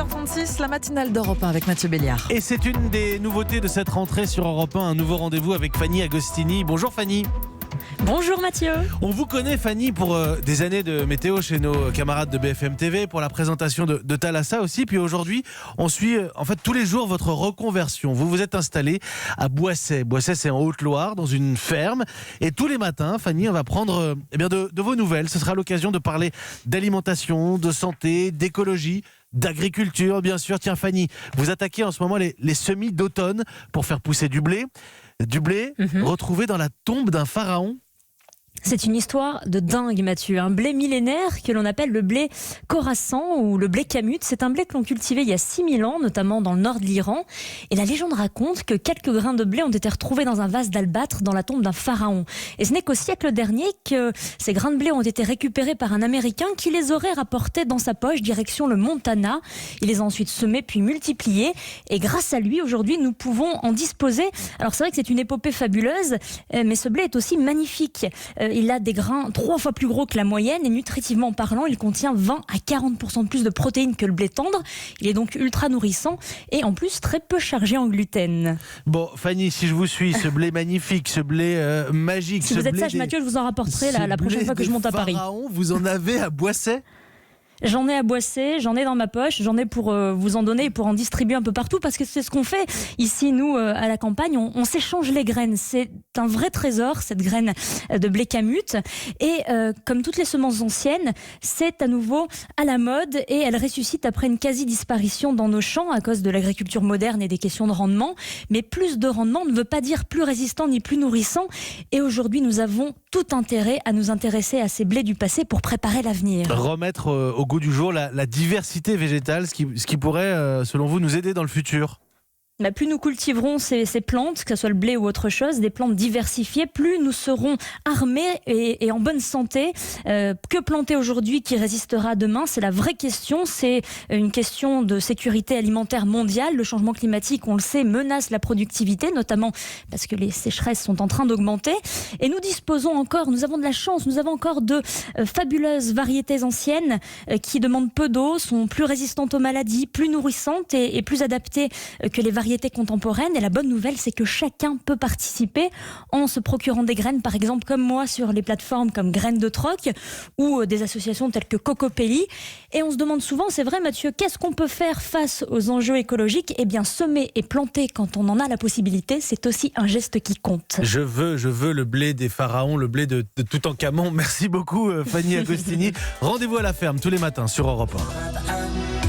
7h36, la matinale d'Europe 1 avec Mathieu Béliard. Et c'est une des nouveautés de cette rentrée sur Europe 1, un nouveau rendez-vous avec Fanny Agostini. Bonjour Fanny. Bonjour Mathieu. On vous connaît Fanny pour des années de météo chez nos camarades de BFM TV, pour la présentation de Thalassa aussi. Puis aujourd'hui, on suit en fait tous les jours votre reconversion. Vous vous êtes installé à Boisset. Boisset, c'est en Haute-Loire, dans une ferme. Et tous les matins, Fanny, on va prendre de vos nouvelles. Ce sera l'occasion de parler d'alimentation, de santé, d'écologie, d'agriculture, bien sûr. Tiens Fanny, vous attaquez en ce moment les semis d'automne pour faire pousser du blé. Du blé retrouvé dans la tombe d'un pharaon. C'est une histoire de dingue Mathieu. Un blé millénaire que l'on appelle le blé Khorassan ou le blé Kamut. C'est un blé que l'on cultivait il y a 6000 ans, notamment dans le nord de l'Iran. Et la légende raconte que quelques grains de blé ont été retrouvés dans un vase d'albâtre dans la tombe d'un pharaon. Et ce n'est qu'au siècle dernier que ces grains de blé ont été récupérés par un Américain qui les aurait rapportés dans sa poche direction le Montana. Il les a ensuite semés puis multipliés. Et grâce à lui, aujourd'hui, nous pouvons en disposer. Alors c'est vrai que c'est une épopée fabuleuse, mais ce blé est aussi magnifique. Il a des grains 3 fois plus gros que la moyenne et nutritivement parlant, il contient 20 à 40% de plus de protéines que le blé tendre. Il est donc ultra nourrissant et en plus très peu chargé en gluten. Bon, Fanny, si je vous suis, ce blé magnifique, ce blé magique. Si vous êtes sage, Mathieu, je vous en rapporterai la prochaine fois que je monte à Paris. Vous en avez à Boisset ? J'en ai à Boisset, j'en ai dans ma poche, j'en ai pour vous en donner et pour en distribuer un peu partout parce que c'est ce qu'on fait ici, nous, à la campagne. On s'échange les graines. C'est un vrai trésor, cette graine de blé Kamut. Et comme toutes les semences anciennes, c'est à nouveau à la mode et elle ressuscite après une quasi-disparition dans nos champs à cause de l'agriculture moderne et des questions de rendement. Mais plus de rendement ne veut pas dire plus résistant ni plus nourrissant. Et aujourd'hui, nous avons tout intérêt à nous intéresser à ces blés du passé pour préparer l'avenir. Remettre au goût du jour la diversité végétale, ce qui pourrait, selon vous, nous aider dans le futur. Plus nous cultiverons ces plantes, que ce soit le blé ou autre chose, des plantes diversifiées, plus nous serons armés et en bonne santé. Que planter aujourd'hui qui résistera demain ? C'est la vraie question. C'est une question de sécurité alimentaire mondiale. Le changement climatique, on le sait, menace la productivité, notamment parce que les sécheresses sont en train d'augmenter. Et nous avons de la chance, nous avons encore de fabuleuses variétés anciennes qui demandent peu d'eau, sont plus résistantes aux maladies, plus nourrissantes et plus adaptées que les variétés contemporaines. Et la bonne nouvelle, c'est que chacun peut participer en se procurant des graines, par exemple comme moi sur les plateformes comme Graines de Troc ou des associations telles que Cocopelli. Et on se demande souvent, c'est vrai Mathieu, qu'est-ce qu'on peut faire face aux enjeux écologiques ? Eh bien, semer et planter quand on en a la possibilité, c'est aussi un geste qui compte. Je veux le blé des pharaons, le blé de Toutankhamon. Merci beaucoup Fanny Agostini. Rendez-vous à la ferme tous les matins sur Europe 1.